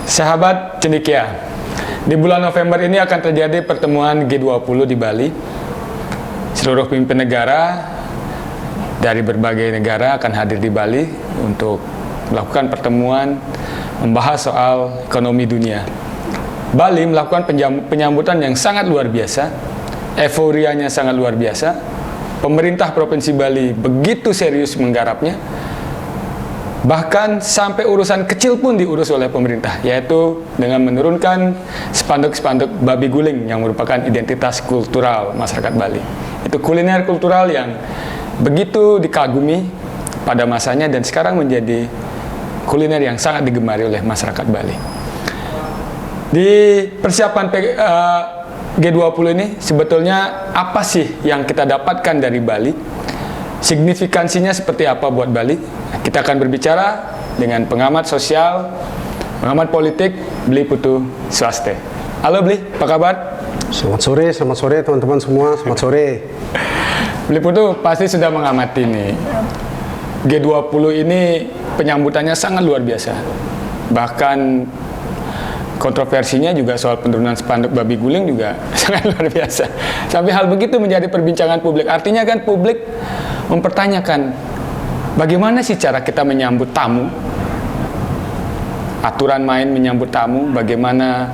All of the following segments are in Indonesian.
Sahabat cendekia, di bulan November ini akan terjadi pertemuan G20 di Bali. Seluruh pemimpin negara dari berbagai negara akan hadir di Bali untuk melakukan pertemuan membahas soal ekonomi dunia. Bali melakukan penyambutan yang sangat luar biasa, euforianya sangat luar biasa. Pemerintah Provinsi Bali begitu serius menggarapnya. Bahkan sampai urusan kecil pun diurus oleh pemerintah, yaitu dengan menurunkan spanduk-spanduk babi guling yang merupakan identitas kultural masyarakat Bali. Itu kuliner kultural yang begitu dikagumi pada masanya dan sekarang menjadi kuliner yang sangat digemari oleh masyarakat Bali. Di persiapan G20 ini sebetulnya apa sih yang kita dapatkan dari Bali? Signifikansinya seperti apa buat Bali? Kita akan berbicara dengan pengamat sosial, pengamat politik, Bli Putu Swaste. Halo Bli, apa kabar? Selamat sore teman-teman semua, selamat sore. Bli Putu pasti sudah mengamati nih. G20 ini penyambutannya sangat luar biasa. Bahkan kontroversinya juga soal penurunan spanduk babi guling juga sangat luar biasa. Sampai hal begitu menjadi perbincangan publik. Artinya kan publik mempertanyakan bagaimana sih cara kita menyambut tamu, aturan main menyambut tamu, bagaimana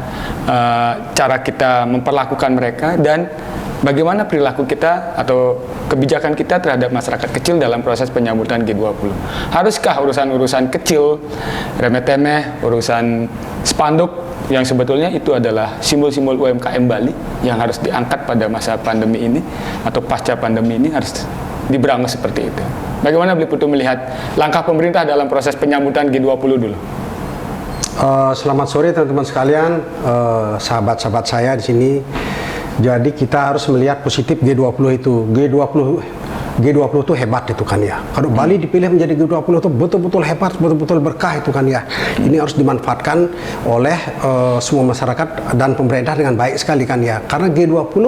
cara kita memperlakukan mereka, dan bagaimana perilaku kita atau kebijakan kita terhadap masyarakat kecil dalam proses penyambutan G20. Haruskah urusan-urusan kecil, remeh-temeh, urusan spanduk yang sebetulnya itu adalah simbol-simbol UMKM Bali yang harus diangkat pada masa pandemi ini atau pasca pandemi ini harus diberangus seperti itu. Bagaimana Bli Putu melihat langkah pemerintah dalam proses penyambutan G20 dulu? Selamat sore teman-teman sekalian, sahabat-sahabat saya di sini. Jadi kita harus melihat positif G20 itu. G20 itu hebat itu kan ya. Kalau Bali dipilih menjadi G20 itu betul-betul hebat, betul-betul berkah itu kan ya. Ini harus dimanfaatkan oleh semua masyarakat dan pemerintah dengan baik sekali kan ya. Karena G20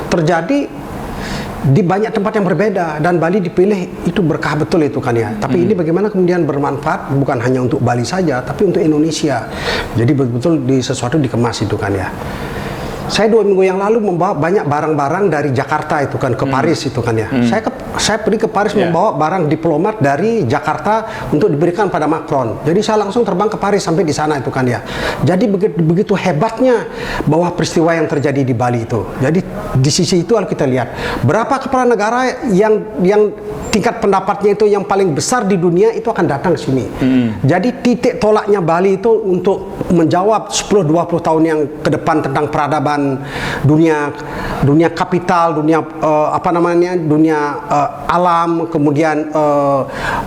terjadi di banyak tempat yang berbeda dan Bali dipilih itu berkah betul itu kan ya. Tapi ini bagaimana kemudian bermanfaat bukan hanya untuk Bali saja tapi untuk Indonesia. Jadi betul-betul sesuatu dikemas itu kan ya. Saya 2 minggu yang lalu membawa banyak barang-barang dari Jakarta itu kan ke Paris itu kan ya. Saya pergi ke Paris membawa barang diplomat dari Jakarta untuk diberikan pada Macron. Jadi saya langsung terbang ke Paris sampai di sana itu kan ya. Jadi begitu hebatnya bahwa peristiwa yang terjadi di Bali itu. Jadi di sisi itu kalau kita lihat berapa kepala negara yang tingkat pendapatnya itu yang paling besar di dunia itu akan datang ke sini. Jadi titik tolaknya Bali itu untuk menjawab 10-20 tahun yang ke depan tentang peradaban dunia kapital, dunia dunia alam, kemudian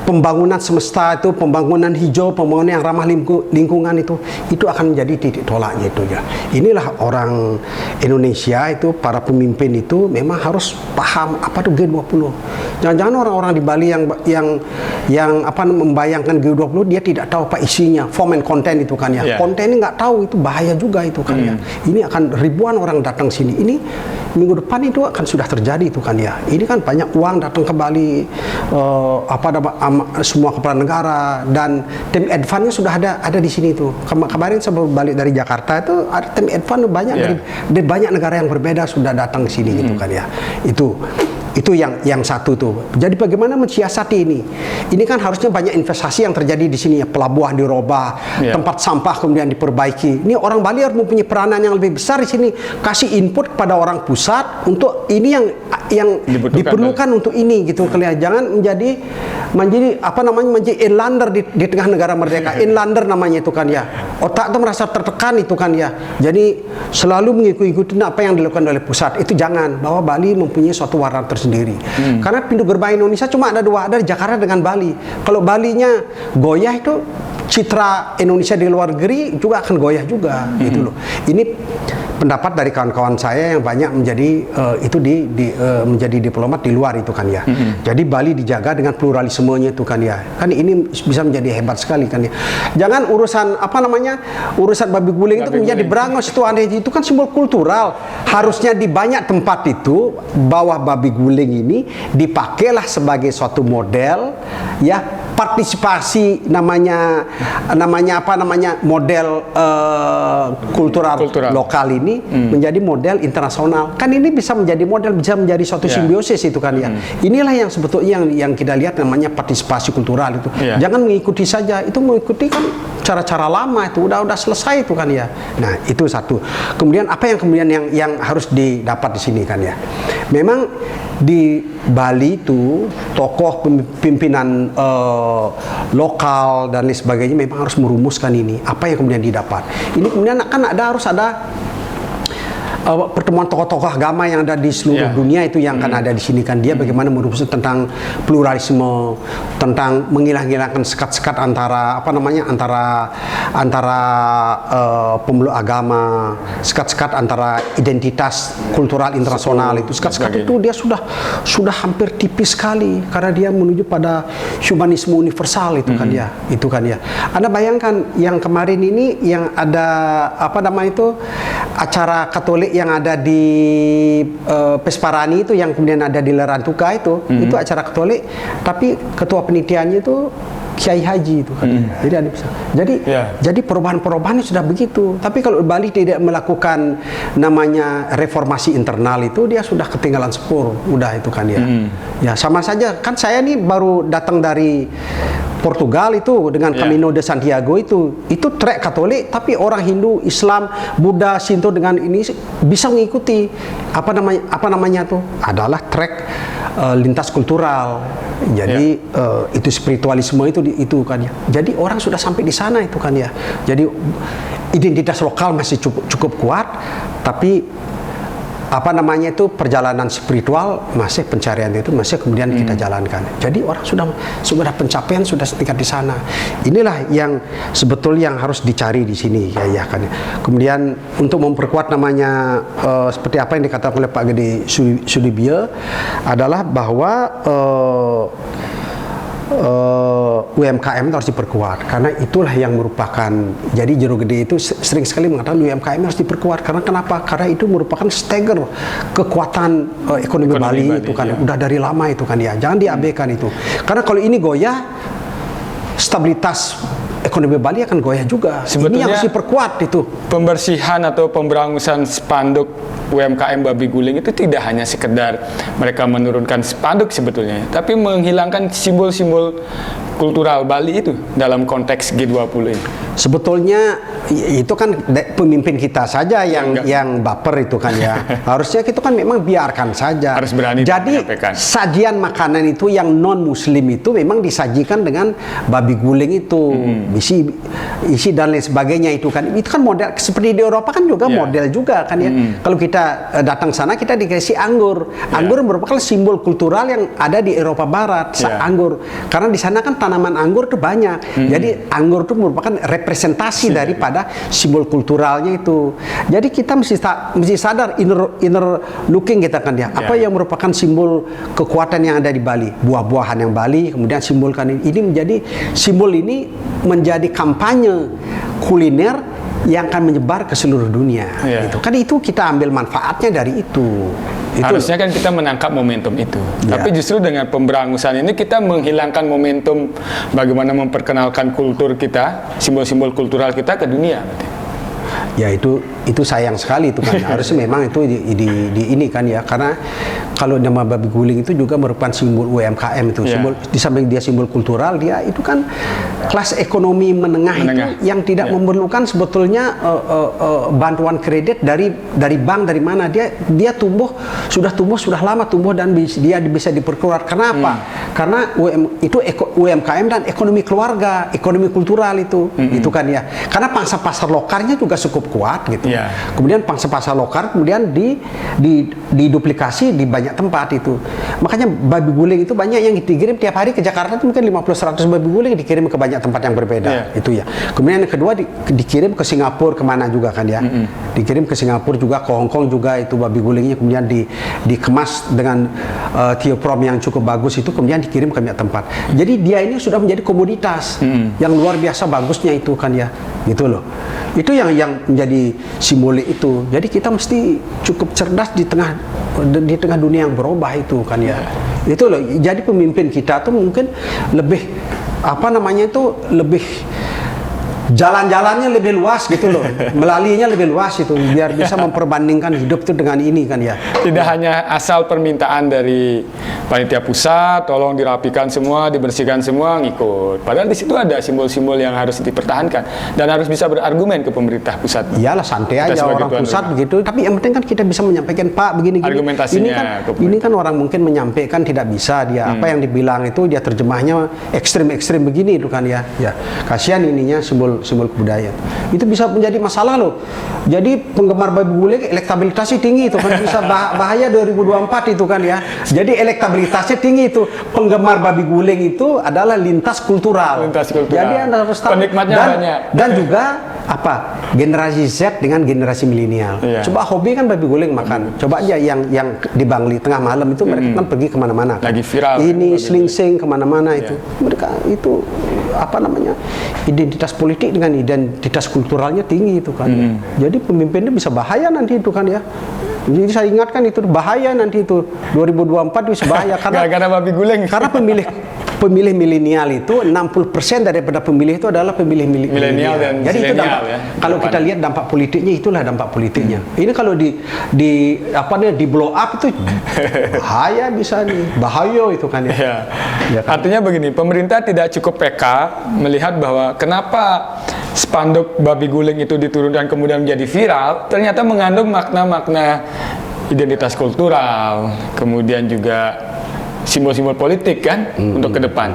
pembangunan semesta itu, pembangunan hijau, pembangunan yang ramah lingkungan itu akan menjadi titik tolaknya itu ya. Inilah orang Indonesia itu, para pemimpin itu memang harus paham apa itu G20. Jangan-jangan orang-orang di Bali yang membayangkan G20 dia tidak tahu apa isinya, form and content itu kan ya. Kontennya nggak tahu, itu bahaya juga itu kan ya. Ini akan ribuan orang datang sini. Ini minggu depan itu akan sudah terjadi itu kan ya. Ini kan banyak uang datang ke Bali, semua kepala negara dan tim advance-nya sudah ada di sini itu. Kemarin saya balik dari Jakarta itu ada tim advance banyak dari banyak negara yang berbeda sudah datang ke sini gitu kan ya. Itu yang satu tuh. Jadi bagaimana mensiasati ini? Ini kan harusnya banyak investasi yang terjadi di sini ya. Pelabuhan dirubah, tempat sampah kemudian diperbaiki. Ini orang Bali harus mempunyai peranan yang lebih besar di sini. Kasih input kepada orang pusat untuk ini yang diperlukan untuk ini gitu. Jangan menjadi inlander di tengah negara merdeka. Inlander namanya itu kan ya. Otak itu merasa tertekan itu kan ya. Jadi selalu mengikuti apa yang dilakukan oleh pusat. Itu jangan, bahwa Bali mempunyai suatu warna tersendiri. Karena pintu gerbang Indonesia cuma ada 2, ada di Jakarta dengan Bali. Kalau Balinya goyah itu citra Indonesia di luar negeri juga akan goyah juga gitu loh. Ini pendapat dari kawan-kawan saya yang banyak menjadi menjadi diplomat di luar itu kan ya. Jadi Bali dijaga dengan pluralismenya itu kan ya. Kan ini bisa menjadi hebat sekali kan ya. Jangan urusan babi guling itu menjadi berangus itu aneh, itu kan simbol kultural. Harusnya di banyak tempat itu bawah babi guling ini dipakailah sebagai suatu model ya partisipasi namanya model kultural lokal ini menjadi model internasional. Kan ini bisa menjadi model, bisa menjadi suatu simbiosis itu kan ya. Inilah yang sebetulnya yang kita lihat namanya partisipasi kultural itu. Jangan mengikuti saja, itu mengikuti kan cara-cara lama itu udah selesai itu kan ya. Nah, itu satu. Kemudian apa yang yang harus didapat di sini kan ya. Memang di Bali itu tokoh pimpinan lokal dan lain sebagainya memang harus merumuskan ini. Apa yang kemudian didapat. Ini kemudian harus ada pertemuan tokoh-tokoh agama yang ada di seluruh dunia itu yang akan ada di sini kan, dia bagaimana merumuskan tentang pluralisme, tentang menghilangkan sekat-sekat antara pemeluk agama, sekat-sekat antara identitas kultural internasional itu. Sekat-sekat itu dia sudah hampir tipis sekali karena dia menuju pada humanisme universal itu kan ya. Itu kan ya. Anda bayangkan yang kemarin ini yang ada acara Katolik yang ada di Pesparani itu, yang kemudian ada di Lerantuka itu acara Katolik, tapi ketua penitiannya itu Kiai Haji itu kan. Jadi perubahan-perubahan sudah begitu. Tapi kalau Bali tidak melakukan namanya reformasi internal itu, dia sudah ketinggalan sepur, udah itu kan ya. Ya sama saja kan, saya nih baru datang dari Portugal itu dengan Camino de Santiago itu trek Katolik, tapi orang Hindu, Islam, Buddha, Shinto dengan ini bisa mengikuti apa namanya tuh adalah trek lintas kultural. Jadi itu spiritualisme itu kan ya. Jadi orang sudah sampai di sana itu kan ya. Jadi identitas lokal masih cukup kuat, tapi perjalanan spiritual masih, pencarian itu masih kemudian kita jalankan. Jadi orang sudah pencapaian sudah setingkat di sana. Inilah yang sebetulnya yang harus dicari di sini ya kan. Kemudian untuk memperkuat namanya seperti apa yang dikatakan oleh Pak Gede Sudibyo adalah bahwa UMKM harus diperkuat, karena itulah yang merupakan, jadi Jero Gede itu sering sekali mengatakan UMKM harus diperkuat. Karena kenapa? Karena itu merupakan stagger kekuatan ekonomi Bali itu kan, udah dari lama itu kan ya, jangan diabaikan itu. Karena kalau ini goyah, stabilitas ekonomi Bali akan goyah juga. Sebetulnya ini harus diperkuat itu. Pembersihan atau pemberangusan spanduk UMKM Babi Guling itu tidak hanya sekedar mereka menurunkan spanduk sebetulnya, tapi menghilangkan simbol-simbol kultural Bali itu dalam konteks G20 ini. Sebetulnya itu kan pemimpin kita saja yang baper itu kan ya. Harusnya kita kan memang biarkan saja. Harus berani. Jadi sajian makanan itu yang non muslim itu memang disajikan dengan babi guling itu, isi dan lain sebagainya itu kan. Itu kan model seperti di Eropa kan juga model juga kan ya. Kalau kita datang sana kita dikasih anggur. Anggur merupakan simbol kultural yang ada di Eropa Barat, anggur. Karena di sana kan tanaman anggur itu banyak. Jadi anggur itu merupakan representasi daripada simbol kulturalnya itu. Jadi kita mesti sadar inner looking kita kan ya. Apa yang merupakan simbol kekuatan yang ada di Bali? Buah-buahan yang Bali, kemudian simbolkan ini menjadi simbol ini menjadi kampanye kuliner yang akan menyebar ke seluruh dunia. Gitu. Kan itu kita ambil manfaatnya dari itu. Harusnya kan kita menangkap momentum itu. Tapi justru dengan pemberangusan ini kita menghilangkan momentum bagaimana memperkenalkan kultur kita, simbol-simbol kultural kita ke dunia. Ya itu sayang sekali itu kan. Harusnya memang itu di ini kan ya, karena kalau nama babi guling itu juga merupakan simbol UMKM itu. Simbol, di samping dia simbol kultural, dia itu kan kelas ekonomi menengah. Itu yang tidak memerlukan sebetulnya bantuan kredit dari bank, dari mana. Dia sudah lama tumbuh dan dia bisa diperkuat. Karena apa? Karena UMKM dan ekonomi keluarga, ekonomi kultural itu kan ya. Karena pangsa pasar lokalnya juga cukup kuat gitu. Kemudian pangsa pasar lokal kemudian diduplikasi di banyak tempat itu. Makanya babi guling itu banyak yang dikirim tiap hari ke Jakarta itu mungkin 50-100 babi guling dikirim ke banyak tempat yang berbeda. Itu ya. Kemudian yang kedua dikirim ke Singapura, kemana juga kan ya. Dikirim ke Singapura juga, ke Hong Kong juga itu babi gulingnya, kemudian dikemas dengan theoprom yang cukup bagus itu, kemudian dikirim ke banyak tempat. Jadi dia ini sudah menjadi komoditas yang luar biasa bagusnya itu kan ya. Gitu loh. Itu yang menjadi simbolik itu. Jadi kita mesti cukup cerdas di tengah dunia yang berubah itu kan ya. Itu loh. Jadi pemimpin kita tuh mungkin lebih apa namanya itu lebih jalan-jalannya lebih luas gitu loh, melalinya lebih luas itu, biar bisa memperbandingkan hidup itu dengan ini kan ya. Tidak hanya asal permintaan dari panitia pusat, tolong dirapikan semua, dibersihkan semua, ngikut. Padahal di situ ada simbol-simbol yang harus dipertahankan dan harus bisa berargumen ke pemerintah pusat. Iyalah santai aja orang pusat begitu. Tapi yang penting kan kita bisa menyampaikan Pak begini-gini. Argumentasinya Ini kan orang mungkin menyampaikan tidak bisa dia apa yang dibilang itu dia terjemahnya ekstrim-ekstrim begini itu kan ya. Ya kasihan ininya simbol kebudayaan. Itu bisa menjadi masalah loh. Jadi penggemar babi guling elektabilitasnya tinggi itu kan bisa bahaya 2024 itu kan ya. Jadi elektabilitasnya tinggi itu. Penggemar babi guling itu adalah lintas kultural. Jadi Anda harus tahu. Penikmatnya banyak. Dan juga apa? Generasi Z dengan generasi milenial. Iya. Coba hobi kan babi guling makan. Coba aja yang di Bangli tengah malam itu mereka kan pergi kemana-mana. Lagi viral. Ini selingsing kemana-mana itu. Mereka itu apa namanya? Identitas politik dengan identitas kulturalnya tinggi itu kan. Jadi pemimpinnya bisa bahaya nanti itu kan ya. Jadi saya ingatkan itu bahaya nanti itu 2024 bisa bahaya karena babi guling. Karena pemilih milenial itu 60% daripada pemilih itu adalah pemilih milenial dan jadi itu dampak, ya, kalau kita lihat dampak politiknya itulah dampak politiknya. Ini kalau di blow up itu bahaya bisa nih, bahaya itu kan ya. Ya kan? Artinya begini, pemerintah tidak cukup PK melihat bahwa kenapa spanduk babi guling itu diturunkan kemudian menjadi viral, ternyata mengandung makna-makna identitas kultural, kemudian juga simbol-simbol politik kan untuk ke depan.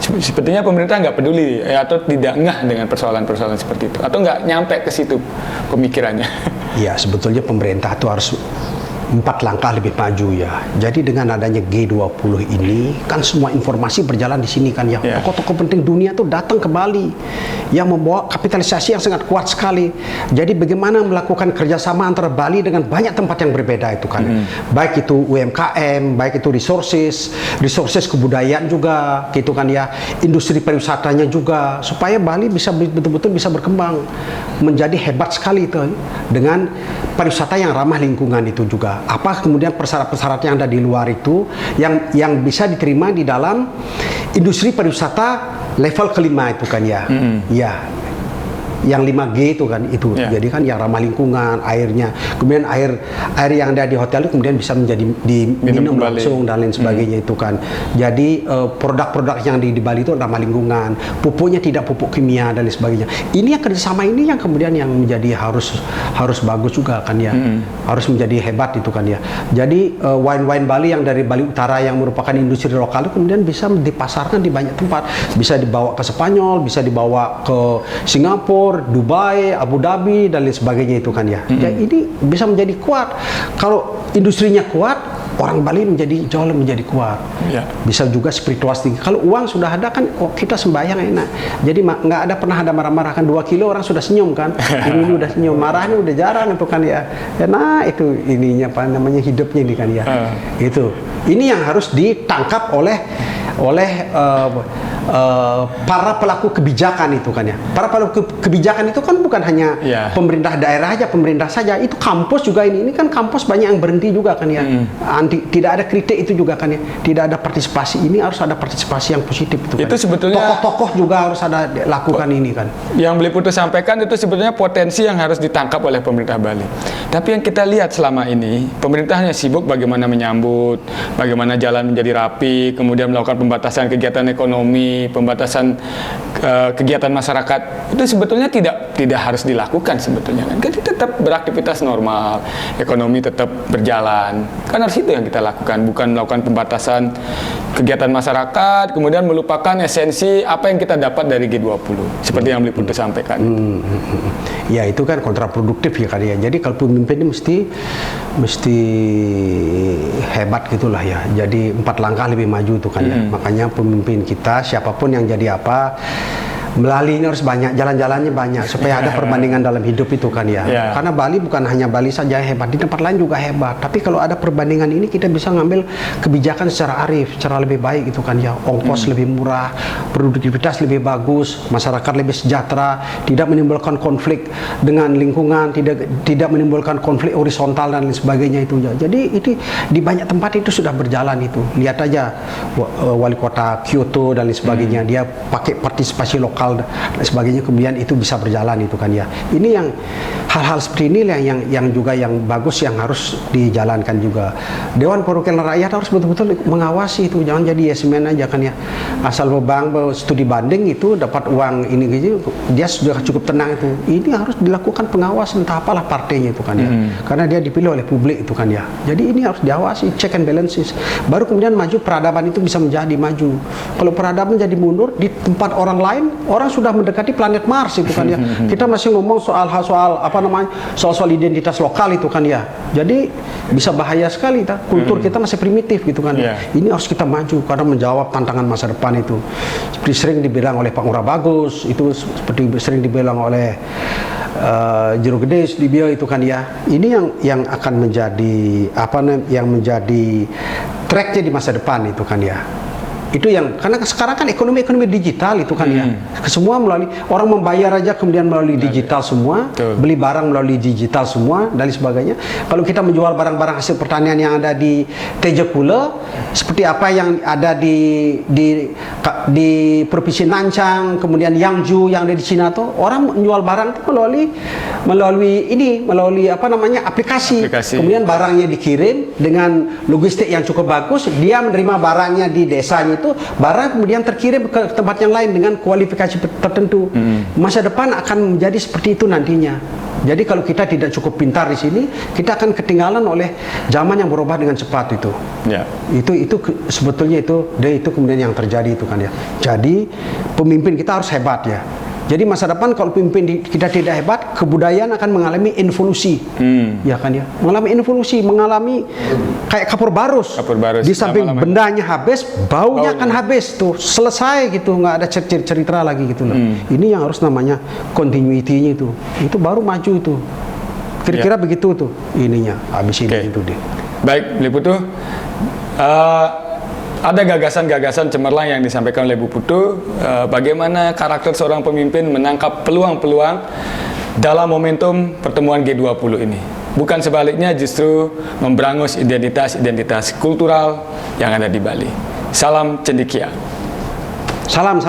Sepertinya pemerintah nggak peduli atau tidak ngeh dengan persoalan-persoalan seperti itu, atau nggak nyampe ke situ pemikirannya. Iya, sebetulnya pemerintah itu harus 4 langkah lebih maju ya. Jadi dengan adanya G20 ini kan semua informasi berjalan di sini kan ya. Tokoh-tokoh penting dunia tuh datang ke Bali yang membawa kapitalisasi yang sangat kuat sekali. Jadi bagaimana melakukan kerjasama antara Bali dengan banyak tempat yang berbeda itu kan. Baik itu UMKM, baik itu resources kebudayaan juga gitu kan ya. Industri pariwisatanya juga supaya Bali bisa betul-betul bisa berkembang menjadi hebat sekali itu dengan pariwisata yang ramah lingkungan itu juga. Apa kemudian persyarat-persyarat yang ada di luar itu yang bisa diterima di dalam industri pariwisata level kelima itu kan ya. Ya. Yang 5G itu kan itu. Jadi kan yang ramah lingkungan, airnya. Kemudian air yang ada di hotel itu kemudian bisa menjadi diminum langsung dan lain sebagainya itu kan. Jadi produk-produk yang di Bali itu ramah lingkungan, pupuknya tidak pupuk kimia dan lain sebagainya. Ini yang kerjasama ini yang kemudian yang menjadi harus bagus juga kan ya. Harus menjadi hebat itu kan ya. Jadi wine Bali yang dari Bali Utara yang merupakan industri lokal itu kemudian bisa dipasarkan di banyak tempat. Bisa dibawa ke Spanyol, bisa dibawa ke Singapura, Dubai, Abu Dhabi dan lain sebagainya itu kan ya. Ya ini bisa menjadi kuat. Kalau industrinya kuat, orang Bali jauh menjadi kuat. Bisa juga spiritualitas tinggi. Kalau uang sudah ada kan, kita sembahyang enak. Jadi nggak ada pernah ada marah-marah kan 2 kilo orang sudah senyum kan. Ini udah senyum, marahnya udah jarang itu kan ya. Nah itu ininya apa namanya hidupnya ini kan ya. Itu. Ini yang harus ditangkap oleh para pelaku kebijakan itu kan ya. Para pelaku kebijakan itu kan bukan hanya pemerintah daerah aja, pemerintah saja. Itu kampus juga ini kan kampus banyak yang berhenti juga kan ya. Tidak ada kritik itu juga kan ya. Tidak ada partisipasi. Ini harus ada partisipasi yang positif itu kan. Itu sebetulnya tokoh-tokoh juga harus ada lakukan ini kan. Yang Beli Putu sampaikan itu sebetulnya potensi yang harus ditangkap oleh pemerintah Bali. Tapi yang kita lihat selama ini, pemerintahnya sibuk bagaimana menyambut, bagaimana jalan menjadi rapi, kemudian melakukan pembatasan kegiatan ekonomi, pembatasan kegiatan masyarakat. Itu sebetulnya tidak harus dilakukan sebetulnya kan. Jadi tetap beraktivitas normal, ekonomi tetap berjalan. Kan harus itu yang kita lakukan, bukan melakukan pembatasan kegiatan masyarakat, kemudian melupakan esensi apa yang kita dapat dari G20. Seperti yang Beli Putu sampaikan. Ya itu kan kontraproduktif ya kan ya. Jadi kalau pemimpin ini mesti hebat gitulah ya. Jadi 4 langkah lebih maju itu kan ya. Makanya pemimpin kita siapapun yang jadi apa melalui ini harus banyak, jalan-jalannya banyak supaya ada perbandingan dalam hidup itu kan ya. Ya. Karena Bali bukan hanya Bali saja yang hebat, di tempat lain juga hebat. Tapi kalau ada perbandingan ini kita bisa ngambil kebijakan secara arif, secara lebih baik itu kan ya. Ongkos lebih murah, produktivitas lebih bagus, masyarakat lebih sejahtera, tidak menimbulkan konflik dengan lingkungan, tidak menimbulkan konflik horizontal dan lain sebagainya itu ya. Jadi itu di banyak tempat itu sudah berjalan itu. Lihat aja wali kota Kyoto dan lain sebagainya, dia pakai partisipasi lokal dan sebagainya, kemudian itu bisa berjalan itu kan ya. Ini yang hal-hal seperti ini yang juga yang bagus yang harus dijalankan juga. Dewan Perwakilan Rakyat harus betul-betul mengawasi itu, jangan jadi yes man aja kan ya. Asal bang studi banding itu dapat uang ini gitu, dia sudah cukup tenang itu. Ini harus dilakukan pengawasan, entah apalah partainya itu kan ya. Karena dia dipilih oleh publik itu kan ya. Jadi ini harus diawasi, check and balances. Baru kemudian maju, peradaban itu bisa menjadi maju. Kalau peradaban jadi mundur di tempat orang lain, orang sudah mendekati planet Mars itu kan ya. Kita masih ngomong soal apa namanya, soal identitas lokal itu kan ya. Jadi bisa bahaya sekali, kultur kita masih primitif gitu kan. Ini harus kita maju karena menjawab tantangan masa depan itu. Seperti sering dibilang oleh Pak Ngurah Bagus, itu seperti sering dibilang oleh Jero Gede di Bio itu kan ya. Ini yang akan menjadi yang menjadi tracknya di masa depan itu kan ya. Itu yang, karena sekarang kan ekonomi digital itu kan ya. Semua melalui, orang membayar aja kemudian melalui digital semua. Beli barang melalui digital semua dan sebagainya. Kalau kita menjual barang-barang hasil pertanian yang ada di Tejepula, seperti apa yang ada di provinsi Nancang, kemudian Yangju yang ada di Cina tuh, orang menjual barang itu melalui apa namanya, aplikasi. Kemudian barangnya dikirim dengan logistik yang cukup bagus, dia menerima barangnya di desanya itu, barang kemudian terkirim ke tempat yang lain dengan kualifikasi tertentu. Masa depan akan menjadi seperti itu nantinya. Jadi kalau kita tidak cukup pintar di sini, kita akan ketinggalan oleh zaman yang berubah dengan cepat itu. Itu sebetulnya itu kemudian yang terjadi itu kan ya. Jadi pemimpin kita harus hebat ya. Jadi masa depan kalau pemimpin kita tidak hebat, kebudayaan akan mengalami involusi, ya kan ya, mengalami involusi, mengalami kayak kapur barus. Di samping bendanya habis, baunya akan habis tuh, selesai gitu, nggak ada cerita lagi gitu loh. Ini yang harus namanya continuity-nya itu baru maju itu. Kira-kira begitu tuh ininya, habis ini itu deh. Baik, Beli Putu. Ada gagasan-gagasan cemerlang yang disampaikan oleh Bu Putu, bagaimana karakter seorang pemimpin menangkap peluang-peluang dalam momentum pertemuan G20 ini. Bukan sebaliknya, justru memberangus identitas kultural yang ada di Bali. Salam cendekia. Salam.